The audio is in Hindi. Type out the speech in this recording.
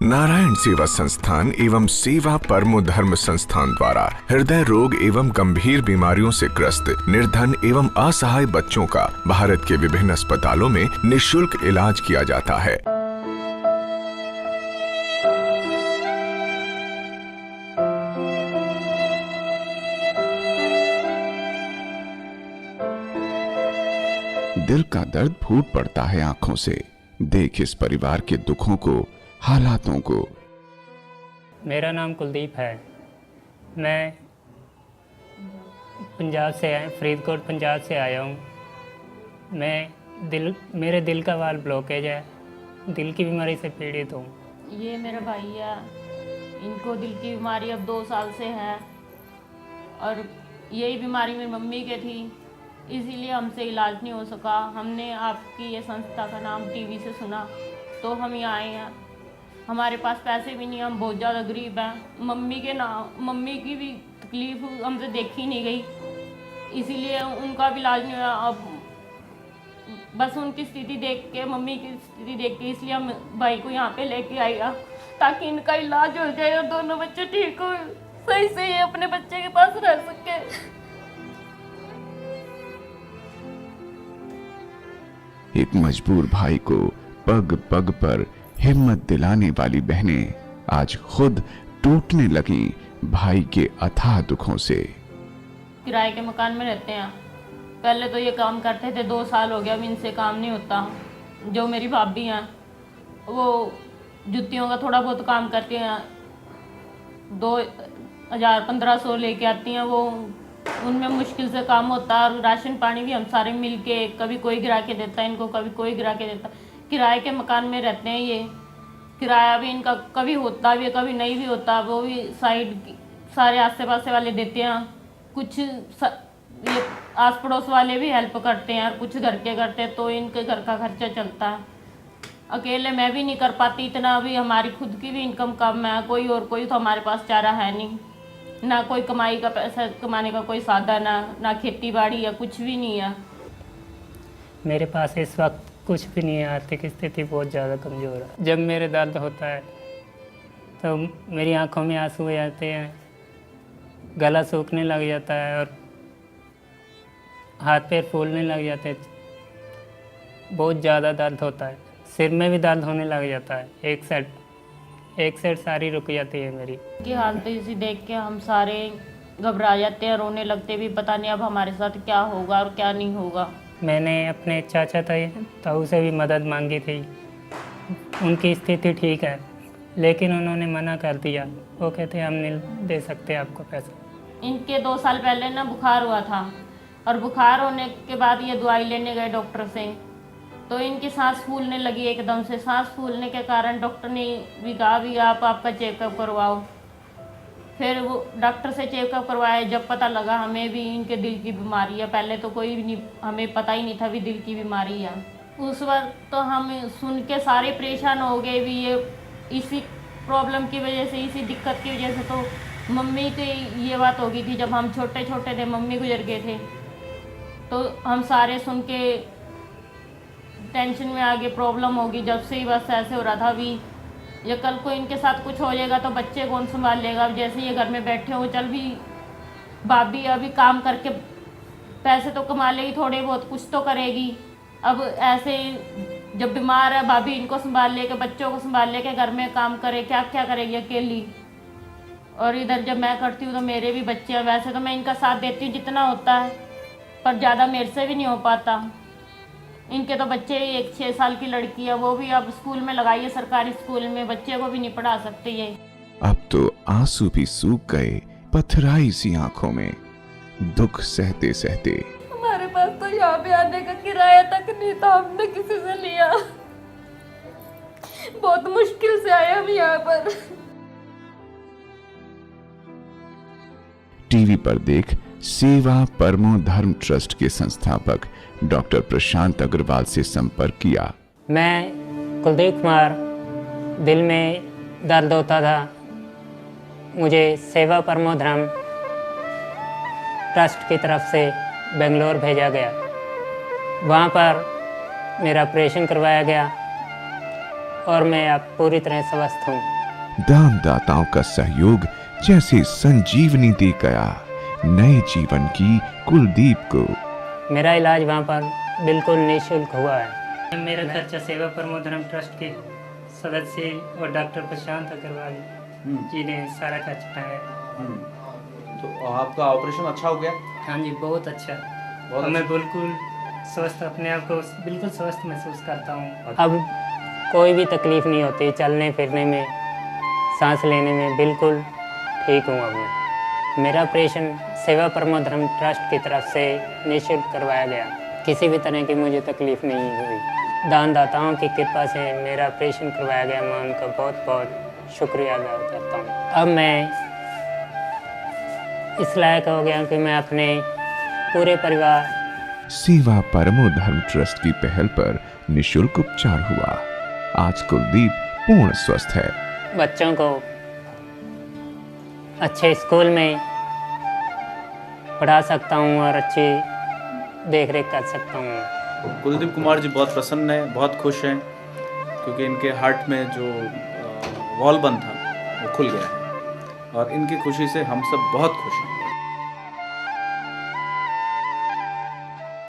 नारायण सेवा संस्थान एवं सेवा परमो धर्म संस्थान द्वारा हृदय रोग एवं गंभीर बीमारियों से ग्रस्त निर्धन एवं असहाय बच्चों का भारत के विभिन्न अस्पतालों में निःशुल्क इलाज किया जाता है। दिल का दर्द फूट पड़ता है आंखों से। देख इस परिवार के दुखों को, हालातों को। मेरा नाम कुलदीप है। मैं पंजाब से आया, फरीदकोट पंजाब से आया हूँ। मेरे दिल का वाल्व ब्लॉकेज है, दिल की बीमारी से पीड़ित हूँ। ये मेरा भाई है, इनको दिल की बीमारी अब 2 साल से है और यही बीमारी मेरी मम्मी के थी, इसीलिए हमसे इलाज नहीं हो सका। हमने आपकी ये संस्था का नाम टीवी से सुना तो हम यहाँ आए हैं। हमारे पास पैसे भी नहीं, हम बहुत ज़्यादा गरीब हैं। मम्मी की भी तकलीफ़ हमसे देखी नहीं गई, इसीलिए उनका भी इलाज नहीं हुआ। अब बस उनकी स्थिति देख के, मम्मी की स्थिति देख के, इसलिए हम भाई को यहाँ पे लेके आया ताकि इनका इलाज हो जाए और दोनों बच्चे ठीक हो, सही से ये अपने बच्चे के पास रह सके। एक मजबूर भाई को पग पग पर हिम्मत दिलाने वाली बहनें आज खुद टूटने लगी भाई के अथाह दुखों से। किराए के मकान में रहते हैं। पहले तो ये काम करते थे, 2 साल हो गया, अब इनसे काम नहीं होता। जो मेरी भाभी हैं वो जुतियों का थोड़ा बहुत काम करती हैं, 2000-1500 लेके आती हैं। वो उनमें मुश्किल से काम होता है और राशन पानी भी हम सारे मिल के, कभी कोई गिरा के देता है इनको, कभी कोई गिरा के देता। किराए के मकान में रहते हैं ये, किराया भी इनका कभी होता भी है कभी नहीं भी होता, वो भी साइड सारे आसे पासे वाले देते हैं। कुछ ये आस पड़ोस वाले भी हेल्प करते हैं और कुछ घर के करते हैं, तो इनके घर का खर्चा चलता है। अकेले मैं भी नहीं कर पाती इतना, अभी हमारी खुद की भी इनकम कम है, कोई तो हमारे पास चारा है नहीं, ना कोई कमाई का पैसा कमाने का कोई साधन है, ना खेती बाड़ी है, कुछ भी नहीं है। मेरे पास इस वक्त कुछ भी नहीं है, आर्थिक स्थिति बहुत ज़्यादा कमज़ोर है। जब मेरे दर्द होता है तो मेरी आंखों में आंसू आ जाते हैं, गला सूखने लग जाता है और हाथ पैर फूलने लग जाते हैं। बहुत ज़्यादा दर्द होता है, सिर में भी दर्द होने लग जाता है। एक साइड सारी रुक जाती है मेरी। की हालत इसी देख के हम सारे घबरा जाते हैं, रोने लगते भी, पता नहीं अब हमारे साथ क्या होगा और क्या नहीं होगा। मैंने अपने चाचा ताऊ से भी मदद मांगी थी, उनकी स्थिति ठीक है लेकिन उन्होंने मना कर दिया। वो कहते हम नहीं दे सकते आपको पैसा। इनके 2 साल पहले ना बुखार हुआ था और बुखार होने के बाद ये दवाई लेने गए डॉक्टर से, तो इनकी सांस फूलने लगी एकदम से। सांस फूलने के कारण डॉक्टर ने भी कहा भी आपका चेकअप करवाओ। फिर वो डॉक्टर से चेकअप करवाया, जब पता लगा हमें भी इनके दिल की बीमारी है। पहले तो कोई भी नहीं, हमें पता ही नहीं था भी दिल की बीमारी है। उस वक्त तो हम सुन के सारे परेशान हो गए भी, ये इसी प्रॉब्लम की वजह से, इसी दिक्कत की वजह से तो मम्मी की ये बात हो गई थी। जब हम छोटे छोटे थे, मम्मी गुजर गए थे, तो हम सारे सुन के टेंशन में आगे प्रॉब्लम होगी। जब से ही बस ऐसे हो रहा था भी, ये कल को इनके साथ कुछ हो जाएगा तो बच्चे कौन संभाल लेगा। अब जैसे ये घर में बैठे हो, चल भी भाभी अभी काम करके पैसे तो कमा लेगी, थोड़े बहुत कुछ तो करेगी। अब ऐसे जब बीमार है भाभी, इनको संभाल लेके, बच्चों को संभाल लेके घर में काम करे, क्या क्या करेगी अकेली। और इधर जब मैं करती हूँ तो मेरे भी बच्चे हैं। वैसे तो मैं इनका साथ देती हूँ जितना होता है, पर ज़्यादा मेरे से भी नहीं हो पाता। इनके तो बच्चे, एक 6 साल की लड़की है, वो भी अब स्कूल में लगाई है, सरकारी स्कूल में। बच्चे को भी नहीं पढ़ा सकते ये। अब तो आंसू भी सूख गए पथराई सी आंखों में, दुख सहते सहते। हमारे पास तो यहाँ पे आने का किराया तक नहीं था, हमने किसी से लिया। बहुत मुश्किल से आए हम यहाँ पर। टीवी पर देख सेवा परमो धर्म ट्रस्ट के संस्थापक डॉक्टर प्रशांत अग्रवाल से संपर्क किया। मैं कुलदीप कुमार, दिल में दर्द होता था, मुझे सेवा परमो धर्म ट्रस्ट की तरफ से बेंगलोर भेजा गया। वहाँ पर मेरा ऑपरेशन करवाया गया और मैं अब पूरी तरह स्वस्थ हूँ। दानदाताओं का सहयोग जैसे संजीवनी दे गया नए जीवन की कुलदीप को। मेरा इलाज वहाँ पर बिल्कुल निःशुल्क हुआ है। मेरा खर्चा सेवा परमो धर्म ट्रस्ट के सदस्य और डॉक्टर प्रशांत अग्रवाल जी ने सारा खर्च उठाया। तो आपका ऑपरेशन अच्छा हो गया? हाँ जी, बहुत अच्छा। और मैं बिल्कुल स्वस्थ, अपने आप को बिल्कुल स्वस्थ महसूस करता हूँ। अब कोई भी तकलीफ नहीं होती, चलने फिरने में, सांस लेने में बिल्कुल ठीक हूँ। अब मैं, मेरा ऑपरेशन सेवा परमो धर्म ट्रस्ट की तरफ से निःशुल्क करवाया गया। किसी भी तरह की मुझे तकलीफ नहीं हुई। दानदाताओं की कृपा से मेरा ऑपरेशन करवाया गया। मैं उनका बहुत बहुत शुक्रिया अदा करता हूँ। अब मैं इस लायक हो गया कि मैं अपने पूरे परिवार। सेवा परमो धर्म ट्रस्ट की पहल पर निःशुल्क उपचार हुआ। आज कुलदीप पूर्ण स्वस्थ है। बच्चों को अच्छे स्कूल में पढ़ा सकता हूँ और अच्छी देखरेख कर सकता हूँ। कुलदीप कुमार जी बहुत प्रसन्न हैं, बहुत खुश हैं, क्योंकि इनके हार्ट में जो वॉल बंद था वो खुल गया है और इनकी खुशी से हम सब बहुत खुश हैं।